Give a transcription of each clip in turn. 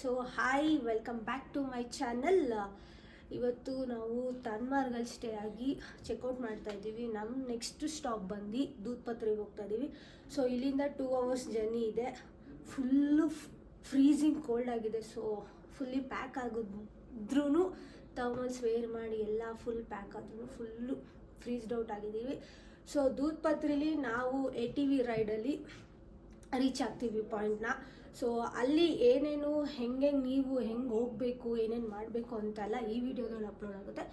So hi, welcome back to my channel. ಇವತ್ತು ನಾವು ತಾನ್ಮಾರ್ಗಲ್ stay ಆಗಿ ಚೆಕ್ಔಟ್ ಮಾಡ್ತಾ ಇದ್ದೀವಿ. ನಮ್ಮ ನೆಕ್ಸ್ಟ್ ಸ್ಟಾಪ್ ಬಂದು ದೂದ್ಪತ್ರಿಗೆ ಹೋಗ್ತಾ ಇದ್ದೀವಿ. ಸೊ ಇಲ್ಲಿಂದ 2 hours ಜರ್ನಿ ಇದೆ. ಫುಲ್ಲು ಫ್ರೀಸಿಂಗ್ ಕೋಲ್ಡ್ ಆಗಿದೆ. ಸೊ ಫುಲ್ಲಿ ಪ್ಯಾಕ್ ಆಗಿದ್ರೂ ಥರ್ಮಲ್ಸ್ ವೇರ್ ಮಾಡಿ ಎಲ್ಲ ಫುಲ್ ಪ್ಯಾಕ್ ಆದ್ರೂ ಫುಲ್ಲು ಫ್ರೀಸ್ಡ್ ಔಟ್ ಆಗಿದ್ದೀವಿ. ಸೊ ದೂದ್ಪತ್ರಿಲಿ ನಾವು ATV ರೈಡಲ್ಲಿ ರೀಚ್ ಆಗ್ತೀವಿ ಪಾಯಿಂಟ್ನ. ಸೊ ಅಲ್ಲಿ ಏನೇನು ಹೆಂಗೆ ನೀವು ಹೆಂಗೆ ಹೋಗಬೇಕು, ಏನೇನು ಮಾಡಬೇಕು ಅಂತೆಲ್ಲ ಈ ವಿಡಿಯೋದಲ್ಲಿ ಅಪ್ಲೋಡ್ ಆಗುತ್ತೆ.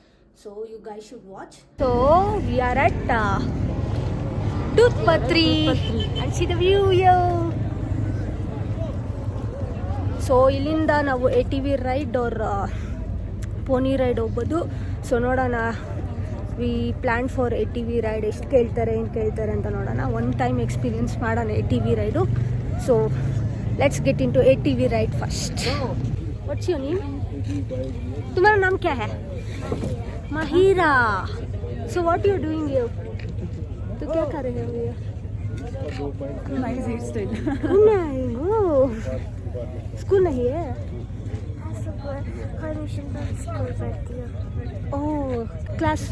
So you guys should watch. So we are at Doodhpathri and see the view. So ಇಲ್ಲಿಂದ ನಾವು ATV ರೈಡ್ ಅವ್ರ ಪೋನಿ ರೈಡ್ ಹೋಗ್ಬೋದು. ಸೊ ನೋಡೋಣ, we plan for ATV ride. ಎಷ್ಟು ಕೇಳ್ತಾರೆ, ಏನು ಕೇಳ್ತಾರೆ ಅಂತ ನೋಡೋಣ. ಒನ್ ಟೈಮ್ ಎಕ್ಸ್ಪೀರಿಯನ್ಸ್ ಮಾಡೋಣ ATV ride. So let's get into ATV ride first. What's your name? तुम्हारा नाम क्या है? Mahira. So what you doing here? तो क्या कर रहे हो ये? Nice hairstyle. नहीं, वो स्कूल नहीं है. परमिशन पर स्कूल पढ़ती हूँ. ओह, क्लास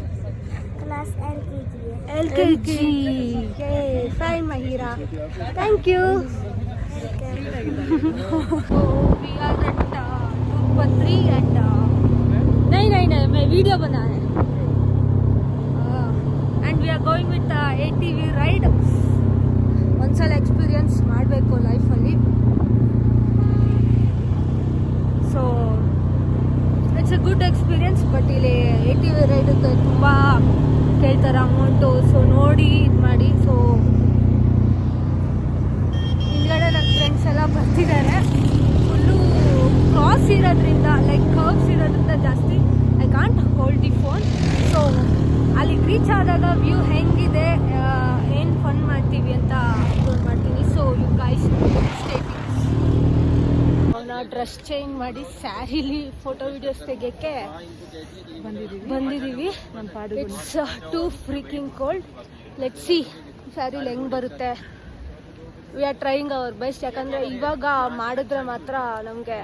LKG है. Okay, fine Mahira. Thank you. So we are at दूधपत्री and नहीं मैं वीडियो बना है. And we are going with ATV ride. ಒಂದ್ಸಲ ಎಕ್ಸ್ಪೀರಿಯನ್ಸ್ ಮಾಡಬೇಕು ಲೈಫಲ್ಲಿ. So it's A good experience. But ಇಲ್ಲಿ ATV ರೈಡಕ್ಕೆ ತುಂಬ ಕೇಳ್ತಾರೆ ಅಮೌಂಟು. ಸೊ ನೋಡಿ ಇದು ಮಾಡಿ. ಸೊ ಹಿಂದ್ಗಡೆ ನನ್ನ ಫ್ರೆಂಡ್ಸ್ ಎಲ್ಲ ಬರ್ತಿದ್ದಾರೆ. ಫುಲ್ಲು ಕ್ರಾಸ್ ಇರೋದ್ರಿಂದ, ಲೈಕ್ ಕರ್ವ್ಸ್ ಇರೋದ್ರಿಂದ ಜಾಸ್ತಿ I can't hold the phone. So ಅಲ್ಲಿಗೆ ರೀಚ್ ಆದಾಗ ವ್ಯೂ ಹೆಂಗಿದೆ, ಏನು ಫನ್ ಮಾಡ್ತೀವಿ ಅಂತ ಅಪ್ಲೋಡ್ ಮಾಡ್ತೀನಿ. So you guys stating. ನಾವು ಡ್ರೆಸ್ ಚೇಂಜ್ ಮಾಡಿ ಸ್ಯಾರಿಲಿ ಫೋಟೋ ವಿಡಿಯೋಸ್ ತೆಗಿಯೋಕ್ಕೆ ಬಂದಿದ್ದೀವಿ. It's too freaking cold. Let's see ಸ್ಯಾರಿಲಿ ಹೆಂಗೆ ಬರುತ್ತೆ. We are trying our best. ಯಾಕಂದರೆ ಇವಾಗ ಮಾಡಿದ್ರೆ ಮಾತ್ರ ನಮಗೆ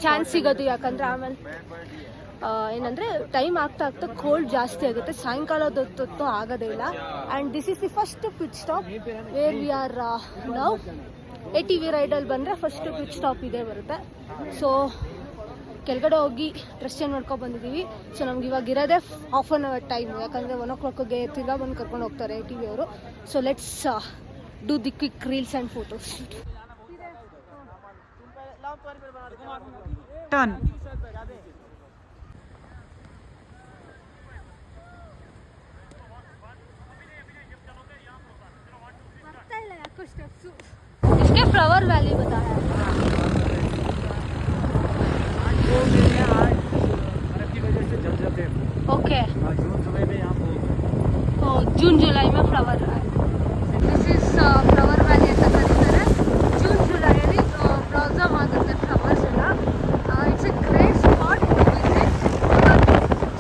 ಚಾನ್ಸ್ ಸಿಗೋದು. ಯಾಕಂದರೆ ಆಮೇಲೆ ಏನಂದರೆ ಟೈಮ್ ಆಗ್ತಾ ಕೋಲ್ಡ್ ಜಾಸ್ತಿ ಆಗುತ್ತೆ. ಸಾಯಂಕಾಲದ ಹೊತ್ತು ಆಗೋದೇ ಇಲ್ಲ. And this is the first pit stop where we are now. ATV ರೈಡಲ್ಲಿ ಬಂದರೆ ಫಸ್ಟ್ ಪಿಟ್ ಸ್ಟಾಪ್ ಇದೇ ಬರುತ್ತೆ. ಸೊ ಕೆಳಗಡೆ ಹೋಗಿ ಡ್ರೆಸ್ ಚೇಂಜ್ ಮಾಡ್ಕೊಂಡು ಬಂದಿದ್ದೀವಿ. ಸೊ ನಮ್ಗೆ ಇವಾಗ ಇರೋದೇ ಹಾಫ್ ಆನ್ ಅವರ್ ಟೈಮ್. ಯಾಕಂದರೆ 1 o'clockಗೆ ತಿರ್ಗಾ ಬಂದು ಕರ್ಕೊಂಡು ಹೋಗ್ತಾರೆ ATV ಅವರು. So let's do the quick reels and photos. Turn. इसके फ्लावर वैली बताया है. ओके, जून जुलाई में फ्लावर है. ದಿಸ್ ಇಸ್ ಫ್ಲವರ್ ವ್ಯಾಲಿ ಅಂತ ಕರೀತಾರೆ. ಜೂನ್ ಜುಲೈಯಲ್ಲಿ ಬ್ಲಾಸಮ್ ಆಗುತ್ತೆ ಫ್ಲವರ್ಸ್ ಎಲ್ಲ. It's a great spot to visit.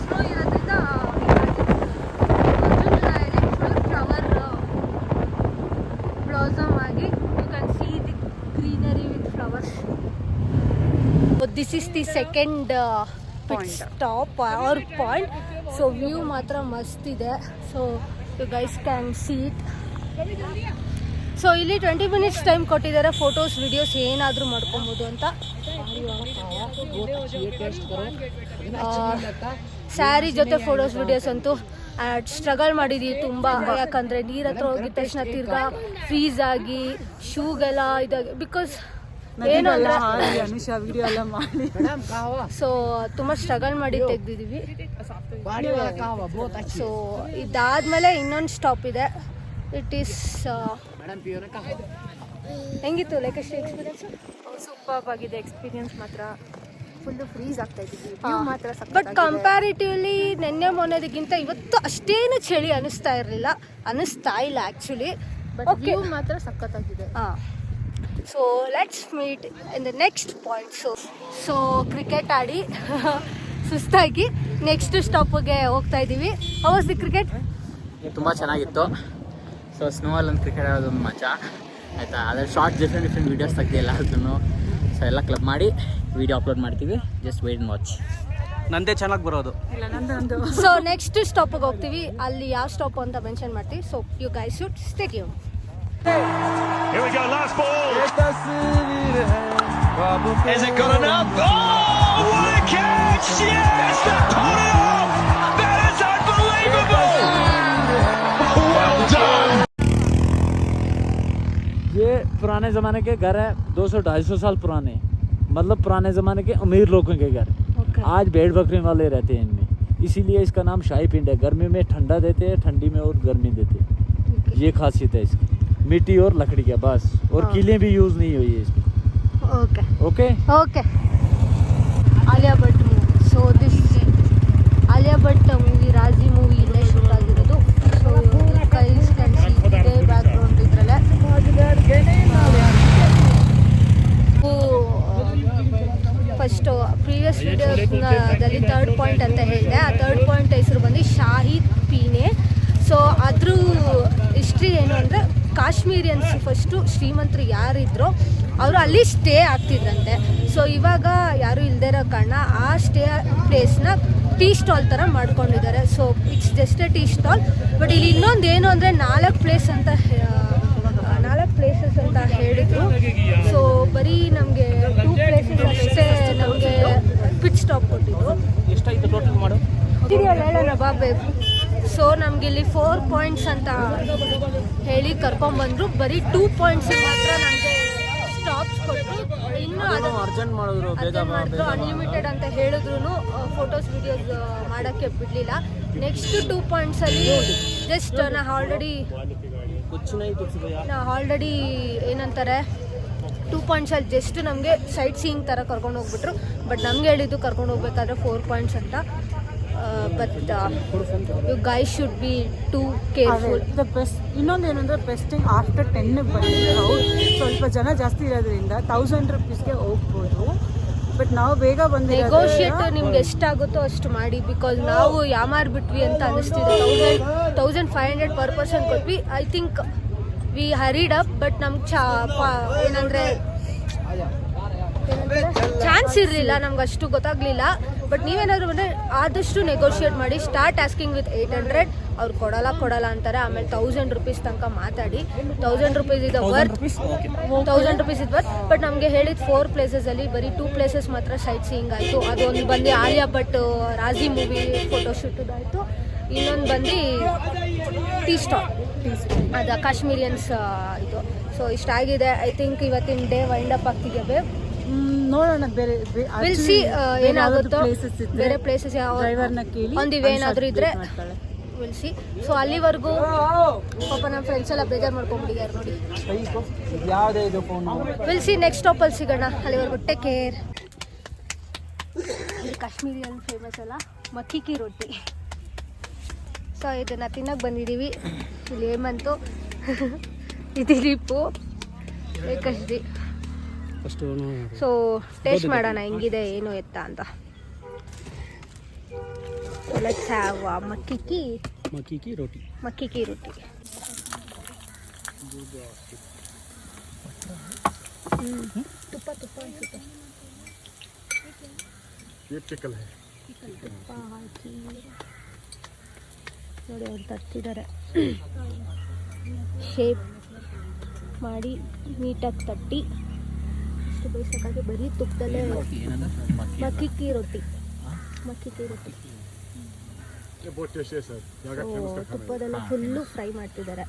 Snow ಇರೋದ್ರಿಂದ ಜೂನ್ ಜುಲೈಯಲ್ಲಿ ಫುಲ್ ಫ್ಲವರ್ ಬ್ಲಾಸಮ್ ಆಗಿ you can see the greenery with flowers. This is the second stop or point. So view ಮಾತ್ರ ಮಸ್ತ್ ಇದೆ. So you guys can see it. So ಇಲ್ಲಿ 20 minutes time ಕೊಟ್ಟಿದ್ದಾರೆ. Photos videos ಏನಾದರೂ ಮಾಡ್ಕೊಬೋದು ಅಂತ. ಸ್ಯಾರಿ ಜೊತೆ ಫೋಟೋಸ್ ವಿಡಿಯೋಸ್ ಅಂತೂ ಸ್ಟ್ರಗಲ್ ಮಾಡಿದ್ದೀವಿ ತುಂಬ. ಯಾಕಂದರೆ ನೀರ ಹತ್ರ ಹೋಗಿದ ತಕ್ಷಣ ತಿರ್ಗಾ ಫ್ರೀಸ್ ಆಗಿ ಶೂಗೆಲ್ಲ ಇದಾಗಿ, ಬಿಕಾಸ್ ಏನು ಅಂದರೆ ಸೊ ತುಂಬ ಸ್ಟ್ರಗಲ್ ಮಾಡಿ ತೆಗ್ದಿದ್ದೀವಿ. ಸೊ ಇದಾದಮೇಲೆ ಇನ್ನೊಂದು ಸ್ಟಾಪ್ ಇದೆ. ಇಟ್ ಈಸ್ ಹೆಂಗಿತ್ತು ಲೈಕ್ ಅಷ್ಟು ಎಕ್ಸ್ಪೀರಿಯನ್ಸ್? ಸೂಪರ್ ಆಗಿದೆ ಎಕ್ಸ್ಪೀರಿಯನ್ಸ್. ಮಾತ್ರ ಫುಲ್ಲು ಫ್ರೀಸ್ ಆಗ್ತಾ ಇದ್ದೀವಿ ಮಾತ್ರ. ಬಟ್ ಕಂಪ್ಯಾರಿಟಿವ್ಲಿ ನಿನ್ನೆ ಮೊನ್ನೆದಕ್ಕಿಂತ ಇವತ್ತು ಅಷ್ಟೇನು ಚಳಿ ಅನ್ನಿಸ್ತಾ ಇಲ್ಲ ಆ್ಯಕ್ಚುಲಿ. ಬಟ್ ವ್ಯೂ ಮಾತ್ರ ಸಖತ್ತಾಗಿದೆ. ಹಾಂ. So let's meet in the next point. So cricket ಆಡಿ ಸುಸ್ತಾಗಿ ನೆಕ್ಸ್ಟ್ ಸ್ಟಾಪಿಗೆ ಹೋಗ್ತಾ ಇದ್ದೀವಿ. How was the cricket? ತುಂಬ ಚೆನ್ನಾಗಿತ್ತು. ಸೊ ಸ್ನೋವಲ್ಲಿ ಒಂದು ಕ್ರಿಕೆಟ್ ಆಡೋದೊಂದು ಮಜಾ ಆಯಿತಾ. ಅದ್ರಲ್ಲಿ ಶಾರ್ಟ್ ಡಿಫ್ರೆಂಟ್ ವೀಡಿಯೋಸ್ ತೆಗ್ದಿಲ್ಲ ಅದನ್ನು. ಸೊ ಎಲ್ಲ ಕ್ಲಬ್ ಮಾಡಿ ವಿಡಿಯೋ ಅಪ್ಲೋಡ್ ಮಾಡ್ತೀವಿ. Just wait and watch. ನಂದೇ ಚೆನ್ನಾಗಿ ಬರೋದು. ಸೊ ನೆಕ್ಸ್ಟ್ ಸ್ಟಾಪಿಗೆ ಹೋಗ್ತೀವಿ, ಅಲ್ಲಿ ಯಾವ ಸ್ಟಾಪ್ ಅಂತ ಮೆನ್ಷನ್ ಮಾಡ್ತೀವಿ. So you guys should stay tune. Here we go, last ball. Is it good enough? Oh, what a catch! Yes, they pulled it off! That is unbelievable! Well done! ये पुराने ज़माने के घर है, 200-250 साल पुराने, मतलब पुराने ज़माने के अमीर लोगों के घर. आज भेड़ बकरी वाले रहते हैं इनमें, इसीलिए इसका नाम शाही पिंड है. गर्मी में ठंडा देते हैं, ठंडी में और गर्मी देते हैं. ये खासियत है इसकी, मिट्टी और लकड़ी का बस, और कीलें भी यूज़ नहीं हुई है इसमें. Okay okay okay. Alia Bhatt movie. So this Alia Bhatt movie, Raazi movie ಇಲ್ಲೇ ಶೂಟ್ ಆಗಿರೋದು. ಸೊ ಗೈಸ್ ಕ್ಯಾನ್ ಸಿ ಇದೇ ಬ್ಯಾಕ್ಗ್ರೌಂಡ್ ಇದ್ರಲ್ಲೇ. ಫಸ್ಟು ಪ್ರೀವಿಯಸ್ ವಿಡಿಯೋದಲ್ಲಿ 3rd ಪಾಯಿಂಟ್ ಅಂತ ಹೇಳಿದೆ. ಆ 3rd ಪಾಯಿಂಟ್ ಹೆಸರು ಬಂದು ಶಾಹಿ ಪೀನೆ. ಸೊ ಅದ್ರ ಹಿಸ್ಟ್ರಿ ಏನು ಅಂದರೆ, ಕಾಶ್ಮೀರಿಯನ್ಸ್ ಫಸ್ಟು ಶ್ರೀಮಂತರು ಯಾರಿದ್ರೋ ಅವರು ಅಲ್ಲಿ ಸ್ಟೇ ಆಗ್ತಿದ್ರಂತೆ. ಸೊ ಇವಾಗ ಯಾರೂ ಇಲ್ಲದೇ ಇರೋ ಕಾರಣ ಆ ಸ್ಟೇ ಪ್ಲೇಸ್ನ ಟೀ ಸ್ಟಾಲ್ ಥರ ಮಾಡ್ಕೊಂಡಿದ್ದಾರೆ. So it's just A tea stall. But ಇಲ್ಲಿ ಇನ್ನೊಂದು ಏನು ಅಂದರೆ 4 ಪ್ಲೇಸಸ್ ಅಂತ ಹೇಳಿದರು. ಸೊ ಬರೀ ನಮಗೆ 2 ಪ್ಲೇಸಸ್ ಅಷ್ಟೇ ನಮಗೆ ಪಿಟ್ ಸ್ಟಾಪ್ ಕೊಟ್ಟಿದ್ದು. ಎಷ್ಟಾಯ್ತು ಟೋಟಲ್ ಮಾಡು? ಹೇಳೋಣ ಬಾಬೇಕು. ಸೊ ನಮ್ಗೆ ಇಲ್ಲಿ 4 ಪಾಯಿಂಟ್ಸ್ ಅಂತ ಹೇಳಿ ಕರ್ಕೊಂಡ್ಬಂದ್ರು. ಬರೀ 2 ಪಾಯಿಂಟ್ಸ್ ಮಾತ್ರ ನಮಗೆ ಸ್ಟಾಪ್ಸ್ ಕೊಟ್ಟರು. ಇನ್ನು ಅರ್ಜೆಂಟ್ ಮಾಡಿದ್ರು, ಅನ್ಲಿಮಿಟೆಡ್ ಅಂತ ಹೇಳಿದ್ರು ಫೋಟೋಸ್ ವಿಡಿಯೋಸ್ ಮಾಡೋಕ್ಕೆ ಬಿಡಲಿಲ್ಲ. ನೆಕ್ಸ್ಟ್ 2 ಪಾಯಿಂಟ್ಸಲ್ಲಿ ಜಸ್ಟ್ ನಾವು ಆಲ್ರೆಡಿ ಏನಂತಾರೆ 2 ಪಾಯಿಂಟ್ಸಲ್ಲಿ ಜಸ್ಟ್ ನಮಗೆ ಸೈಟ್ ಸೀಯಿಂಗ್ ಥರ ಕರ್ಕೊಂಡು ಹೋಗ್ಬಿಟ್ರು. ಬಟ್ ನಮ್ಗೆ ಹೇಳಿದ್ದು ಕರ್ಕೊಂಡು ಹೋಗ್ಬೇಕಾದ್ರೆ 4 ಪಾಯಿಂಟ್ಸ್ ಅಂತ. But you guys should be too careful. The best ಇನ್ನೊಂದು ಏನಂದರೆ ಬೆಸ್ಟಿಂಗ್ ಆಫ್ಟರ್ 10 ಬಂದಿದೆ. ಸ್ವಲ್ಪ ಜನ ಜಾಸ್ತಿ ಇರೋದ್ರಿಂದ 1000 rupeesಗೆ ಹೋಗ್ಬೋದು. ಬಟ್ ನಾವು ಬೇಗ ಬಂದು ನೆಗೋಷಿಯೇಟ್ ನಿಮ್ಗೆ ಎಷ್ಟಾಗುತ್ತೋ ಅಷ್ಟು ಮಾಡಿ. ಬಿಕಾಸ್ ನಾವು ಯಾಮಾರ್ಬಿಟ್ವಿ ಅಂತ ಅನ್ನಿಸ್ತಿದೆ. 1500 ಪರ್ ಪರ್ಸನ್ ಕೊಟ್ವಿ. I think we ಹರಿಡ್ up. But ನಮ್ಗೆ ಏನಂದರೆ ಚಾನ್ಸ್ ಇರಲಿಲ್ಲ, ನಮ್ಗೆ ಅಷ್ಟು ಗೊತ್ತಾಗಲಿಲ್ಲ. ಬಟ್ ನೀವೇನಾದರೂ ಬಂದರೆ ಆದಷ್ಟು ನೆಗೋಷಿಯೇಟ್ ಮಾಡಿ. Start asking with 800. ಅವ್ರು ಕೊಡಲ್ಲ ಅಂತಾರೆ. ಆಮೇಲೆ 1000 rupees ತನಕ ಮಾತಾಡಿ. 1000 rupees ಇದೆ ವರ್ತ್. 1000 rupees ಇದೆ ವರ್ತ್. ಬಟ್ ನಮಗೆ ಹೇಳಿದ 4 ಪ್ಲೇಸಸಲ್ಲಿ ಬರೀ 2 ಪ್ಲೇಸಸ್ ಮಾತ್ರ ಸೈಟ್ ಸೀಯಿಂಗ್ ಆಯಿತು. ಅದೊಂದು ಬಂದು ಆಲಿಯಾ ಭಟ್ ರಾಜಿ ಮೂವಿ ಫೋಟೋಶೂಟದಾಯಿತು. ಇನ್ನೊಂದು ಬಂದು ಟೀ ಸ್ಟಾಲ್, ಅದು ಕಾಶ್ಮೀರಿಯನ್ಸ್ ಇದು. ಸೊ ಇಷ್ಟಾಗಿದೆ. ಐ ಥಿಂಕ್ ಇವತ್ತಿನ ಡೇ ವೈಂಡ್ ಅಪ್ ಆಗ್ತಿದೆ. ನೋಡೋಣ ಬೇರೆ ವಿಲ್ ಸಿ ಏನಾಗುತ್ತೋ. ಬೇರೆ ಪ್ಲೇಸಸ್ ಡ್ರೈವರ್ನ ಕೇಳಿ ಒಂದು ಏನಾದರೂ ಇದ್ರೆ ವಿಲ್ ಸಿ. ಸೊ ಅಲ್ಲಿವರೆಗೂ ಪಾಪ ನಮ್ಮ ಫ್ರೆಂಡ್ಸ್ ಎಲ್ಲ ಬೇಜಾರು ಮಾಡ್ಕೊಂಡ್ಬಿಟ್ಟಿದ್ದಾರೆ ನೋಡಿ. ಯಾವುದೇ ಇದು ಫೋನ್ ವಿಲ್ ಸಿ ನೆಕ್ಸ್ಟ್ ಸ್ಟಾಪಲ್ಲಿ ಸಿಗೋಣ. ಅಲ್ಲಿವರೆಗೂ ಟೇಕ್ ಕೇರ್. ಕಾಶ್ಮೀರಿಯನ್ ಫೇಮಸ್ ಅಲ್ಲ ಮಕ್ಕಿ ಕಿ ರೊಟ್ಟಿ. ಸೊ ಇದನ್ನು ತಿನ್ನಕ್ಕೆ ಬಂದಿದ್ದೀವಿ. ಇಲ್ಲಿ ಹೇಮಂತು, ದಿಲೀಪು, ಏಕಶ್ರೀ. ಸೊ ಟೇಸ್ಟ್ ಮಾಡೋಣ ಹೆಂಗಿದೆ ಏನು ಎತ್ತ ಅಂತ. ಲೆಟ್ಸ್ ಹ್ಯಾವ್ ಮಕ್ಕಿ ಕಿ ರೊಟ್ಟಿ. ತುಪ್ಪ ಅನ್ಸುತ್ತೆ. ತುಪ್ಪ ಹಾಕಿ ನೋಡಿ ಅವ್ರು ತರ್ತಿದ್ದಾರೆ. ಶೇಪ್ ಮಾಡಿ ನೀಟಾಗಿ ತಟ್ಟಿ ಇಷ್ಟು ಬೇಯಿಸೋಕ್ಕಾಗಿ ಬರೀ ತುಪ್ಪದಲ್ಲೇ ಮಕ್ಕಿ ಕಿ ರೊಟ್ಟಿ. ತುಪ್ಪದಲ್ಲೇ ಫುಲ್ಲು ಫ್ರೈ ಮಾಡ್ತಿದ್ದಾರೆ.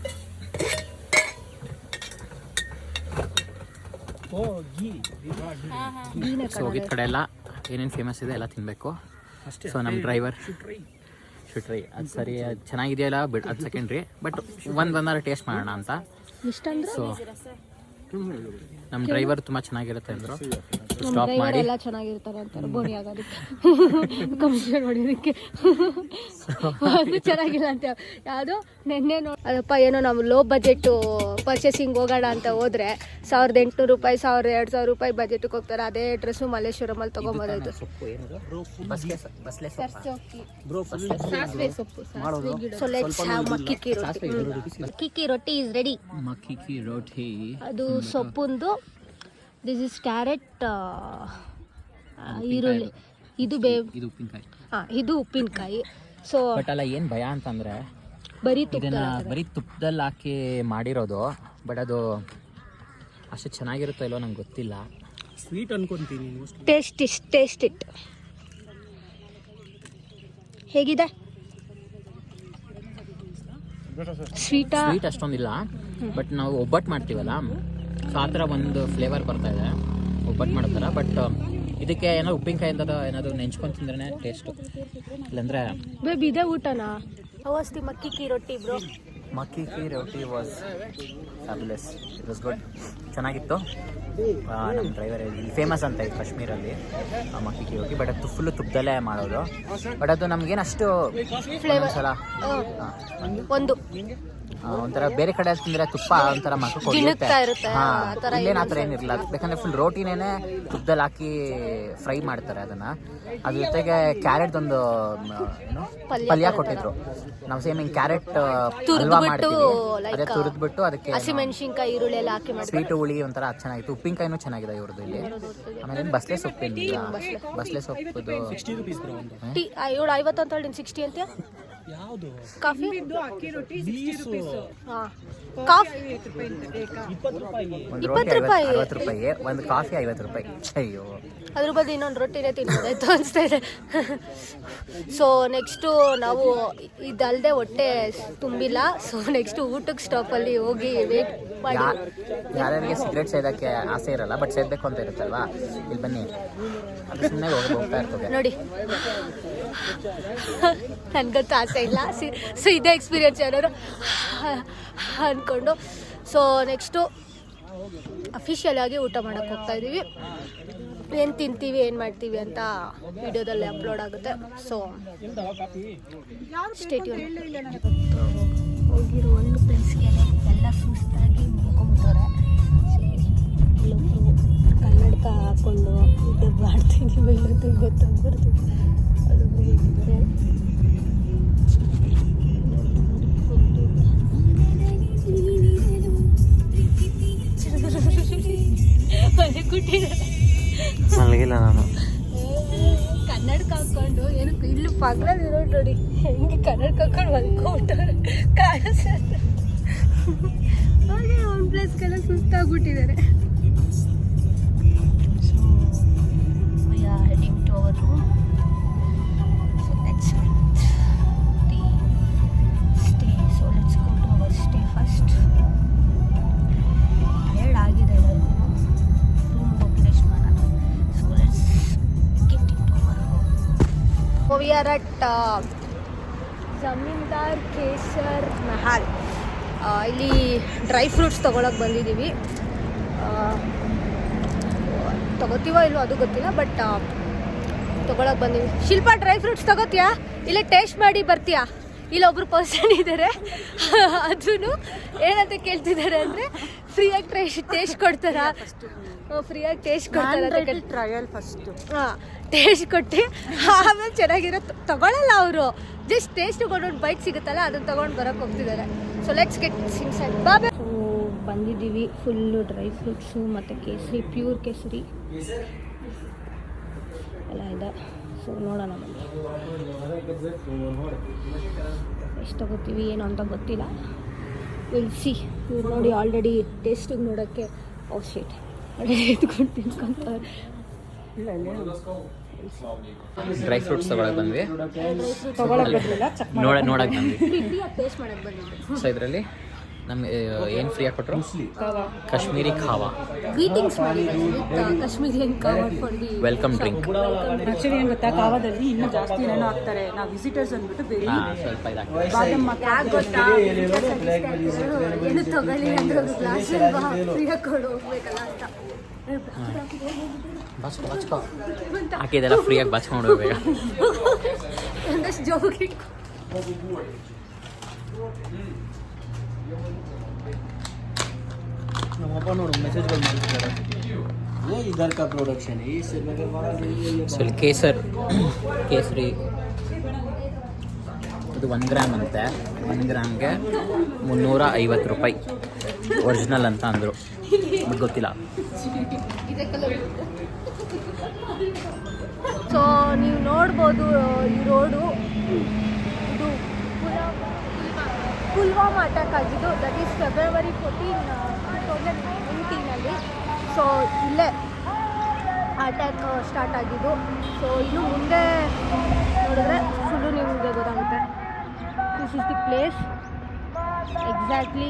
ಸೊ ಹೋಗಿದ ಕಡೆ ಎಲ್ಲ ಏನೇನು ಫೇಮಸ್ ಇದೆ ಎಲ್ಲ ತಿನ್ನಬೇಕು. ಸೊ ನಮ್ಮ ಡ್ರೈವರ್ ಶುಟ್ರಿ ಅದು ಸರಿ, ಅದು ಚೆನ್ನಾಗಿದೆಯಲ್ಲ ಬಿಡ್, ಅದು ಸೆಕೆಂಡ್ರಿ. ಬಟ್ ಒಂದಾರು ಟೇಸ್ಟ್ ಮಾಡೋಣ ಅಂತ. ಸೊ ನಮ್ಮ ಡ್ರೈವರ್ ತುಂಬ ಚೆನ್ನಾಗಿರುತ್ತೆ ಅಂದರು. ಸ್ಟಾಪ್ ಮಾಡಿ ಎಲ್ಲ ಚೆನ್ನಾಗಿರ್ತಾರೆ ಅಂತಾರೆ ಬೋನಿ ಆಗೋದಕ್ಕೆ, ಕಮಿಷನ್ ಹೊಡಿಯೋದಕ್ಕೆ. ಅದು ಚೆನ್ನಾಗಿಲ್ಲ ಅಂತ ಯಾವುದೋ ನೆನ್ನೆ ಅದಪ್ಪ ಏನೋ ನಾವು ಲೋ ಬಜೆಟ್ಟು ಪರ್ಚೇಸಿಂಗ್ ಹೋಗೋಣ ಅಂತ ಹೋದರೆ 1800 ರೂಪಾಯಿ 1200 ರೂಪಾಯಿ ಬಜೆಟ್ಗೆ ಹೋಗ್ತಾರೆ. ಅದೇ ಡ್ರೆಸ್ಸು ಮಲ್ಲೇಶ್ವರಮಲ್ಲಿ ತೊಗೊಂಬೋದಾಯ್ತು. ಸಾಸಿವೆ ಸೊಪ್ಪು. ಸೊ ಲೆಟ್ಸ್ ಹ್ಯಾವ್ ಮಕ್ಕಿ ಕಿ ರೊಟ್ಟಿ. ಮಕ್ಕಿ ಕಿ ರೊಟ್ಟಿ ಇಸ್ ರೆಡಿ. ಮಕ್ಕಿ ಕಿ ರೊಟ್ಟಿ ಅದು ಸೊಪ್ಪುಂದು ದಿಸ್ ಇಸ್ ಕ್ಯಾರೆಟ್, ಈರುಳ್ಳಿ, ಇದು ಇದು ಉಪ್ಪಿನಕಾಯಿ. ಹಾಂ, ಇದು ಉಪ್ಪಿನಕಾಯಿ. ಸೊ ಬಟ್ ಅಲ್ಲ, ಏನು ಭಯ ಅಂತಂದರೆ ಬರೀ ಇದನ್ನು ಬರೀ ತುಪ್ಪದಲ್ಲಿ ಹಾಕಿ ಮಾಡಿರೋದು. ಬಟ್ ಅದು ಅಷ್ಟು ಚೆನ್ನಾಗಿರುತ್ತೋ ಇಲ್ಲೋ ನಂಗೆ ಗೊತ್ತಿಲ್ಲ. ಸ್ವೀಟ್ ಅನ್ಕೊಂತೀನಿ. ಟೇಸ್ಟ್ ಇಟ್ ಹೇಗಿದೆ? ಸ್ವೀಟ್ ಅಷ್ಟೊಂದಿಲ್ಲ. ಬಟ್ ನಾವು ಒಬ್ಬಟ್ಟು ಮಾಡ್ತೀವಲ್ಲ, ಸೊ ಆ ಥರ ಒಂದು ಫ್ಲೇವರ್ ಬರ್ತಾ ಇದೆ ಒಬ್ಬಟ್ಟು ಮಾಡೋ ಥರ. ಬಟ್ ಇದಕ್ಕೆ ಏನೋ ಉಪ್ಪಿನಕಾಯಿ ಅಂತ ಏನಾದರೂ ನೆಂಚ್ಕೊಂಡು ತಿಂದ್ರೆ ಟೇಸ್ಟು. ಇಲ್ಲಾಂದರೆ ಬೇಬಿ ಇದೇ ಊಟನಾ? ಅವಸ್ತಿ ಮಕ್ಕಿ ಕಿ ರೊಟ್ಟಿ ಬ್ರೋ. ಮಕ್ಕಿ ಕಿ ರೊಟ್ಟಿ was fabulous. It was good. ಚೆನ್ನಾಗಿತ್ತು. ನಮ್ಮ ಡ್ರೈವರ್ ಫೇಮಸ್ ಅಂತ ಇದೆ ಕಾಶ್ಮೀರಲ್ಲಿ ಮಕ್ಕಿ ಕಿ ರೊಟ್ಟಿ. ಬಟ್ ಅದು ಫುಲ್ಲು ತುಪ್ಪದಲ್ಲೇ ಮಾಡೋದು. ಬಟ್ ಅದು ನಮಗೇನು ಅಷ್ಟು ಫ್ಲೇವರ್ ಸಲ ಒಂಥರ ಬೇರೆ ಕಡೆ ತಿಂದರೆ ತುಪ್ಪ ಒಂಥರ ಮಕ್ಕಳು ಜಿನುಗ್ತಾ ಇರುತ್ತೆ. ಇಲ್ಲೇನು ಆ ಥರ ಏನಿರಲ್ಲ. ಬೇಕಂದ್ರೆ ಫುಲ್ ರೋಟಿನೇ ತುಪ್ಪದಲ್ಲಿ ಹಾಕಿ ಫ್ರೈ ಮಾಡ್ತಾರೆ ಅದನ್ನು. ಅದ್ರ ಜೊತೆಗೆ ಕ್ಯಾರೆಟ್ದೊಂದು ಏನು ಪಲ್ಯ ಕೊಟ್ಟಿದ್ರು. ನಾವು ಸೇಮ್ ಹಿಂಗೆ ಕ್ಯಾರೆಟ್ ಹಲ್ವಾ ಮಾಡ್ತೀವಿ, ಅದೇ ತುರಿದ್ಬಿಟ್ಟು ಅದಕ್ಕೆ ಹಸಿಮೆಣಸಿನ್ಕಾಯಿ, ಈರುಳ್ಳಿ ಎಲ್ಲ ಹಾಕಿ ಮಾಡಿ ಸ್ವೀಟು ಹುಳಿ ಒಂಥರ ಅದು ಚೆನ್ನಾಗಿತ್ತು. ಉಪ್ಪಿನಕಾಯಿನೂ ಚೆನ್ನಾಗಿದೆ ಇವ್ರದ್ದು ಇಲ್ಲಿ. ಆಮೇಲೆ ಬಸ್ಲೆ ಸೊಪ್ಪಿಲ್ಲ, ಬಸ್ಲೆ ಸೊಪ್ಪುದು 60 ರೂಪೀಸ್ ಬ್ರೋ ಒಂದು. ಟೀ 50 ಅಂತ ಹೇಳಿ 60 ಅಂತೀಯ? ಯಾವುದು? ಕಾಫಿ ಅಕ್ಕಿ ರೊಟ್ಟಿ 60 rupees. ಹಾಂ, ಕಾಫಿ 20 ರೂಪಾಯಿ. ಒಂದು ರೋಟಿ 60 ರೂಪಾಯಿ, ಒಂದು ಕಾಫಿ 50 ರೂಪಾಯಿ. ಅಯ್ಯೋ, ಅದ್ರ ಬದಲು ಇನ್ನೊಂದು ರೊಟ್ಟಿನೇ ತಿನ್ಬೋದಾಯ್ತು ಅನಿಸ್ತಾ ಇದೆ. ಸೊ ನೆಕ್ಸ್ಟು ನಾವು ಇದಲ್ಲದೆ ಹೊಟ್ಟೆ ತುಂಬಿಲ್ಲ. ಸೊ ನೆಕ್ಸ್ಟು ಊಟಕ್ಕೆ ಸ್ಟಾಪಲ್ಲಿ ಹೋಗಿ ವೇಟ್ ಮಾಡಿ. ಯಾರ್ಯಾರಿಗೆ ಸಿಗರೇಟ್ ಸೇದಕ್ಕೆ ಆಸೆ ಇರಲ್ಲ, ಬಟ್ ಸೇದಬೇಕು ಅಂತ ಇರುತ್ತಲ್ವಾ, ಇಲ್ಲಿ ಬನ್ನಿ, ಅದು ಸುಮ್ಮನೆ ಹೋಗ್ತಾ ಇರ್ತದೆ ನೋಡಿ. ನನಗಂತೂ ಆಸೆ ಇಲ್ಲ. ಸೊ ಇದೇ ಎಕ್ಸ್ಪೀರಿಯನ್ಸ್ ಏನಾದ್ರು ಅಂದ್ಕೊಂಡು. ಸೊ ನೆಕ್ಸ್ಟು ಅಫಿಷಿಯಲ್ ಆಗಿ ಊಟ ಮಾಡೋಕ್ಕೆ ಹೋಗ್ತಾ ಇದ್ದೀವಿ. ಏನು ತಿಂತೀವಿ, ಏನು ಮಾಡ್ತೀವಿ ಅಂತ ವಿಡಿಯೋದಲ್ಲಿ ಅಪ್ಲೋಡ್ ಆಗುತ್ತೆ. ಸೊ ಸ್ಟೇಟ್ ಹೋಗಿರೋ ಒಂದು ಪ್ಲೇಸ್ಗೆ ಎಲ್ಲ ಸುಸ್ತಾಗಿ ಮುಳ್ಕೊಂಬಿಟ್ಟವ್ರೆ. ಕನ್ನಡಕ ಹಾಕ್ಕೊಂಡು ಊಟ ಮಾಡ್ತಿದ್ದೀವಿ, ಇಲ್ಲಂತೂ ಗೊತ್ತಾಗ್ಬಾರ್ದು. ಅದು ಹೋಗಿದ್ದಾರೆ. ಮಲಗಿಲ್ಲ ನಾನು. ಕನ್ನಡಕ ಹಾಕೊಂಡು ಏನಕ್ಕೆ ಇಲ್ಲಿ ಪಗ್ಲಲ್ಲಿರೋ ನೋಡಿ ಹೆಂಗೆ ಕನ್ನಡಕ ಹಾಕೊಂಡು ಮಲ್ಕೊಂಡ್ಬಿಟ್ಟವ್ರೆ ಕಾಣಿಸುತ್ತೆ. ಹಾಗೆ ಒಂದು ಪ್ಲೇಸ್ಗೆಲ್ಲ ಸುಸ್ತಾಗ್ಬಿಟ್ಟಿದ್ದಾರೆ. Heading to our room. So let's stay. So let's go to our stay first. Tired ಆಗಿದೆ ಎಲ್ಲರಿಗೂ. ರೂಮ್ ಹೋಗಿ ರೆಸ್ಟ್ ಮಾಡೋಣ. So let's get in to our room. We are at Zamindar Kesar Mahal. ಇಲ್ಲಿ ಡ್ರೈ ಫ್ರೂಟ್ಸ್ ತೊಗೊಳಕ್ಕೆ ಬಂದಿದ್ದೀವಿ. ತೊಗೋತೀವೋ ಇಲ್ವೋ ಅದು ಗೊತ್ತಿಲ್ಲ, ಬಟ್ ತೊಗೊಳಕ್ಕೆ ಬಂದೀವಿ. ಶಿಲ್ಪ, ಡ್ರೈ ಫ್ರೂಟ್ಸ್ ತೊಗೋತೀಯಾ? ಇಲ್ಲೇ ಟೇಸ್ಟ್ ಮಾಡಿ ಬರ್ತೀಯಾ? ಇಲ್ಲೊಬ್ರು ಪರ್ಸನ್ ಇದ್ದಾರೆ, ಅದೂ ಏನಂತ ಕೇಳ್ತಿದ್ದಾರೆ ಅಂದರೆ ಫ್ರೀಯಾಗಿ ಟೇಸ್ಟ್ ಕೊಡ್ತಾರಾ? ಫ್ರೀಯಾಗಿ ಟೇಸ್ಟ್ ಕೊಡ್ತಾರೆ. Trial first. ಹಾಂ, ಟೇಸ್ಟ್ ಕೊಟ್ಟು ಆಮೇಲೆ ಚೆನ್ನಾಗಿರೋ ತೊಗೊಳಲ್ಲ ಅವರು. ಜಸ್ಟ್ ಟೇಸ್ಟ್ ಕೊಡೋದು ಬೈಟ್ ಸಿಗುತ್ತಲ್ಲ, ಅದನ್ನು ತೊಗೊಂಡು ಬರೋಕ್ಕೆ ಹೋಗ್ತಿದ್ದಾರೆ. So let's get inside. ಬಾಬಾ ಬಂದಿದ್ದೀವಿ. ಫುಲ್ಲು ಡ್ರೈ ಫ್ರೂಟ್ಸು ಮತ್ತು ಕೇಸರಿ, ಪ್ಯೂರ್ ಕೇಸರಿ ಎಲ್ಲ ಇದೆ. ಸೊ ನೋಡೋಣ ಬನ್ನಿ ಎಷ್ಟು ತಗೋತೀವಿ ಏನು ಅಂತ ಗೊತ್ತಿಲ್ಲ. Will see. ಇವ್ರು ನೋಡಿ ಆಲ್ರೆಡಿ ಟೇಸ್ಟಿಗೆ ನೋಡೋಕ್ಕೆ ಶೀಟ್ ಆಲ್ರೆಡಿ ಎತ್ಕೊಂಡು ತಿನ್ಕೊಂತಾರೆ. ಡ್ರೈ ಫ್ರೂಟ್ಸ್ ತೊಗೊಳಕ್ಕೆ ಬಂದ್ವಿ, ನೋಡಕ್ಕೆ ಬಂದ್ವಿ. ಟೇಸ್ಟ್ ಮಾಡೋಕ್ಕೆ ಬಂದಿದ್ದೆ. ಸೊ ಇದರಲ್ಲಿ ನಮ್ಗೆ ಏನು ಫ್ರೀಯಾಗಿ ಕೊಟ್ಟರು? ಕಾಶ್ಮೀರಿ ಖಾವಾ, ಗ್ರೀಟಿಂಗ್ಸ್ ಮಾಡಿದ್ದಾರೆ. Kashmirian kahwa for the welcome drink. Actually ಏನು ಗೊತ್ತಾ, ಕಾವಾದಲ್ಲಿ ಇನ್ನೂ ಜಾಸ್ತಿ ಏನೇನೋ ಹಾಕ್ತಾರೆ. ನಾವು ವಿಸಿಟರ್ಸ್ ಅಂದ್ಬಿಟ್ಟು ಬೇರೆ ಸ್ವಲ್ಪ ಇದಾಗ್ತದೆ. ಬಾದಾಮ್ ಮಾತ್ರ ಯಾಕೆ ಗೊತ್ತಾ, ಏನು ತಗೊಳ್ಳಿ ಅಂದ್ರೆ ಒಂದು ಗ್ಲಾಸ್ ಫ್ರೀಯಾಗಿ ಕೊಡು ಹೋಗ್ಬೇಕಲ್ಲ ಅಂತ. ಬಾಚ್ಕೊ ಹಾಕಿದೆಲ್ಲ ಫ್ರೀಯಾಗಿ ಬಾಚ್ಕೊಂಡು ಹೋಗ್ಬೇಕು. ಒಂದಷ್ಟು ಜೋಗಿ ನಮ್ಮಪ್ಪ ನೋಡು ಮೆಸೇಜ್ಗಳು ಮಾಡ್ತಿದ್ದಾರೆ. ಇದರ ಕಾ ಪ್ರೊಡಕ್ಷನ್ ಈ ಸ್ವಲ್ಪ ಕೇಸರಿ ಅದು 1 ಗ್ರಾಮ್ ಅಂತೆ. 1 ಗ್ರಾಮ್ಗೆ 350 ರೂಪಾಯಿ. ಒರಿಜಿನಲ್ ಅಂತ ಅಂದರು, ಬಟ್ ಗೊತ್ತಿಲ್ಲ. ಸೊ ನೀವು ನೋಡ್ಬೋದು ಈ ರೋಡು, ಇದು ಪುಲ್ವಾಮಾ ಅಟ್ಯಾಕ್ ಆಗಿದ್ದು, ದಟ್ ಈಸ್ ಫೆಬ್ರವರಿ 14, 2019. ಸೊ ಇಲ್ಲೇ ಅಟ್ಯಾಕ್ ಸ್ಟಾರ್ಟ್ ಆಗಿದ್ದು. ಸೊ ಇನ್ನು ಮುಂದೆ ನೋಡಿದ್ರೆ ಫುಲ್ಲು ನಿಮಗೆ ಗೊತ್ತಾಗುತ್ತೆ. This is the place exactly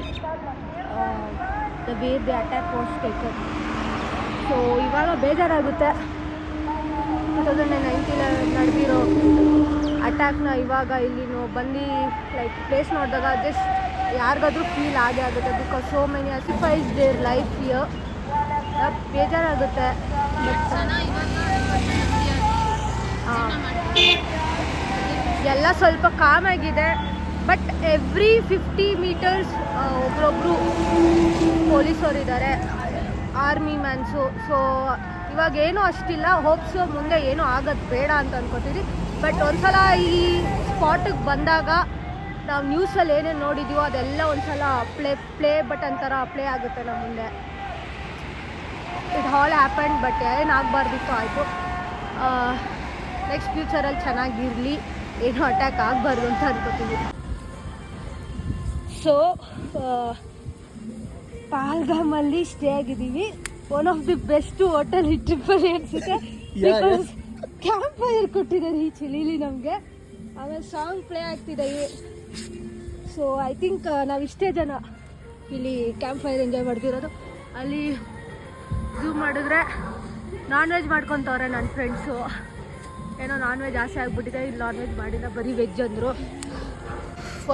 the way the attack was taken. ಸೊ ಇವಾಗ ಬೇಜಾರಾಗುತ್ತೆ 2019 ನಡೆದಿರೋ ಅಟ್ಯಾಕ್ನ ಇವಾಗ ಇಲ್ಲಿ ಬಂದು ಲೈಕ್ ಪ್ಲೇಸ್ ನೋಡಿದಾಗ ಜಸ್ಟ್ ಯಾರಿಗಾದ್ರೂ ಫೀಲ್ ಆಗೇ ಆಗುತ್ತೆ. Because so many sacrifice their life here. ಬೇಜಾರಾಗುತ್ತೆ. ಎಲ್ಲ ಸ್ವಲ್ಪ ಕಾಮ್ ಆಗಿದೆ. ಬಟ್ ಎವ್ರಿ 50 ಮೀಟರ್ಸ್ ಒಬ್ರೊಬ್ರು ಪೊಲೀಸರು ಇದ್ದಾರೆ, ಆರ್ಮಿ ಮ್ಯಾನ್ಸು. ಸೊ ಇವಾಗ ಏನೂ ಅಷ್ಟಿಲ್ಲ. ಹೋಪ್ಸು ಮುಂದೆ ಏನೂ ಆಗೋದು ಬೇಡ ಅಂತ ಅನ್ಕೋತೀವಿ. ಬಟ್ ಒಂದ್ಸಲ ಈ ಸ್ಪಾಟಿಗೆ ಬಂದಾಗ ನಾವು ನ್ಯೂಸಲ್ಲಿ ಏನೇನು ನೋಡಿದ್ದೀವೋ ಅದೆಲ್ಲ ಒಂದ್ಸಲ ಪ್ಲೇ ಬಟನ್ ಥರ ಪ್ಲೇ ಆಗುತ್ತೆ ನಮ್ಮ ಮುಂದೆ. It all happen. ಬಟ್ ಏನಾಗಬಾರ್ದಿತ್ತು ಆಯಿತು. ನೆಕ್ಸ್ಟ್ ಫ್ಯೂಚರಲ್ಲಿ ಚೆನ್ನಾಗಿರಲಿ, ಏನೂ ಅಟ್ಯಾಕ್ ಆಗಬಾರ್ದು ಅಂತ ಅನ್ಕೋತೀವಿ. ಸೊ ಪಾಲ್ಗಾಮಲ್ಲಿ ಸ್ಟೇ ಆಗಿದ್ದೀವಿ. One of the best hotel ಈ ಟ್ರಿಪ್ಪಲ್ಲಿ ಅನಿಸುತ್ತೆ. ಬಿಕಾಸ್ ಕ್ಯಾಂಪ್ ಫೈರ್ ಕೊಟ್ಟಿದ್ದಾರೆ ಈ ಚಳಿಲಿ ನಮಗೆ. ಆಮೇಲೆ ಸಾಂಗ್ ಪ್ಲೇ ಆಗ್ತಿದೆ. ಸೊ ಐ ಥಿಂಕ್ ನಾವಿಷ್ಟೇ ಜನ ಇಲ್ಲಿ ಕ್ಯಾಂಪ್ ಫೈರ್ ಎಂಜಾಯ್ ಮಾಡ್ತಿರೋದು. ಅಲ್ಲಿ ಝೂಮ್ ಮಾಡಿದ್ರೆ ನಾನ್ ವೆಜ್ ಮಾಡ್ಕೊತವ್ರೆ ನನ್ನ ಫ್ರೆಂಡ್ಸು. ಏನೋ ನಾನ್ ವೆಜ್ ಆಸೆ ಆಗಿಬಿಟ್ಟಿದೆ. ಇಲ್ಲಿ ನಾನ್ ವೆಜ್ ಮಾಡಿಲ್ಲ, ಬರೀ ವೆಜ್ ಅಂದರು.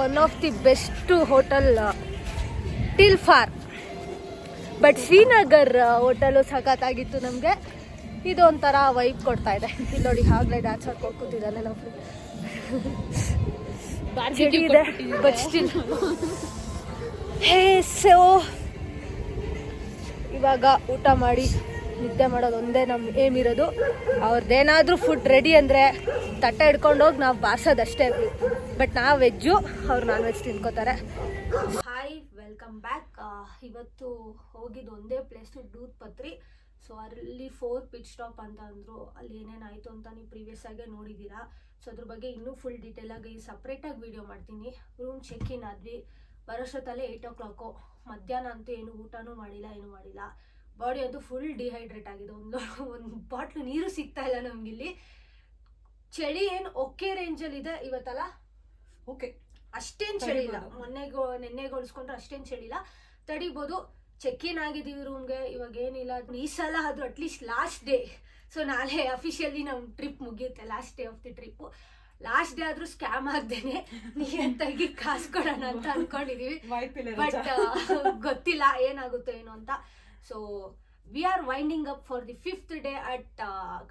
One of the best hotel till far. But Srinagar hotel ಸಖತ್ತಾಗಿತ್ತು ನಮಗೆ. ಇದೊಂಥರ ವೈಬ್ ಕೊಡ್ತಾ ಇದೆ. ಇಲ್ಲಿ ನೋಡಿ ಆಗಲೇ ಡ್ಯಾನ್ಸ್ ಆಡ್ಕೊಂಡು ಕೂತಿದ್ದಾನೆ ನಾವು. ಚಳಿ ಇದೆ ಬಟ್ ಸ್ಟಿಲ್. ಸೊ ಇವಾಗ ಊಟ ಮಾಡಿ ನಿದ್ದೆ ಮಾಡೋದು ಒಂದೇ ನಮ್ಮ ಏಮ್ ಇರೋದು. ಅವ್ರದ್ದೇನಾದರೂ ಫುಡ್ ರೆಡಿ ಅಂದರೆ ತಟ್ಟೆ ಹಿಡ್ಕೊಂಡೋಗಿ ನಾವು ಬಾರ್ಸೋದಷ್ಟೇ. ಬಟ್ ನಾವು ವೆಜ್ಜು, ಅವ್ರು ನಾನ್ ವೆಜ್ ತಿನ್ಕೋತಾರೆ. Hi, welcome back. ಇವತ್ತು ಹೋಗಿದ್ದು ಒಂದೇ ಪ್ಲೇಸು, ದೂದ್ ಪತ್ರಿ. ಸೊ ಅಲ್ಲಿ 4 ಪಿಟ್ ಸ್ಟಾಪ್ ಅಂತ ಅಂದರು. ಅಲ್ಲಿ ಏನೇನಾಯಿತು ಅಂತ ನೀವು ಪ್ರೀವಿಯಸ್ ಆಗೇ ನೋಡಿದ್ದೀರಾ. ಸೊ ಅದ್ರ ಬಗ್ಗೆ ಇನ್ನೂ ಫುಲ್ ಡೀಟೇಲಾಗಿ ಸಪ್ರೇಟಾಗಿ ವೀಡಿಯೋ ಮಾಡ್ತೀನಿ. ರೂಮ್ ಚೆಕ್ ಇನ್ ಆದ್ವಿ. ಬರೋಷ್ಟೊತ್ತಲ್ಲೇ 8 o'clock. ಮಧ್ಯಾಹ್ನ ಅಂತೂ ಏನು ಊಟನೂ ಮಾಡಿಲ್ಲ, ಏನೂ ಮಾಡಿಲ್ಲ. ಬಾಡಿ ಅಂತೂ ಫುಲ್ ಡಿಹೈಡ್ರೇಟ್ ಆಗಿದೆ. ಒಂದು ಬಾಟ್ಲು ನೀರು ಸಿಗ್ತಾ ಇಲ್ಲ ನಮಗಿಲ್ಲಿ. ಚಳಿ ಏನು ಓಕೆ ರೇಂಜಲ್ಲಿದೆ ಇವತ್ತಲ್ಲ. ಓಕೆ, ಅಷ್ಟೇನು ಚಳಿ ಇಲ್ಲ. ನೆನ್ನೆಗೆ ಹೋಲಿಸ್ಕೊಂಡ್ರೆ ಅಷ್ಟೇನು ಚಳಿ ಇಲ್ಲ, ತಡಿಬೋದು. ಚೆಕ್ ಇನ್ ಆಗಿದ್ದೀವಿ ರೂಮ್ಗೆ. ಇವಾಗ ಏನಿಲ್ಲ, ಈ ಸಲ ಆದರೂ ಅಟ್ಲೀಸ್ಟ್ ಲಾಸ್ಟ್ ಡೇ. ಸೊ ನಾಳೆ ಅಫಿಷಿಯಲಿ ನಮ್ಮ ಟ್ರಿಪ್ ಮುಗಿಯುತ್ತೆ, last day of the trip. Last day ಆದರೂ ಸ್ಕ್ಯಾಮ್ ಆಗ್ದೇನೆ ನೀರಂತಾಗಿ ಕಾಸು ಕೊಡೋಣ ಅಂತ ಅಂದ್ಕೊಂಡಿದ್ದೀವಿ. ಬಟ್ ಗೊತ್ತಿಲ್ಲ ಏನಾಗುತ್ತೋ ಏನೋ ಅಂತ. So we R winding up for the 5th day at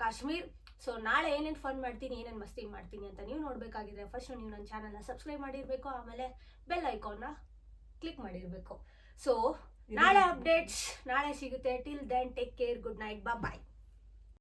Kashmir. So ನಾಳೆ ಏನೇನು ಫನ್ ಮಾಡ್ತೀನಿ, ಏನೇನು ಮಸ್ತಿ ಮಾಡ್ತೀನಿ ಅಂತ ನೀವು ನೋಡಬೇಕಾಗಿದ್ರೆ ಫಸ್ಟ್ ನೀವು ನನ್ನ ಚಾನಲ್ನ ಸಬ್ಸ್ಕ್ರೈಬ್ ಮಾಡಿರಬೇಕು. ಆಮೇಲೆ ಬೆಲ್ ಐಕಾನ್ನ ಕ್ಲಿಕ್ ಮಾಡಿರಬೇಕು. ಸೊ ನಾಳೆ ಅಪ್ಡೇಟ್ಸ್ ನಾಳೆ ಸಿಗುತ್ತೆ. Till then take care, good night, ಬಾಯ್.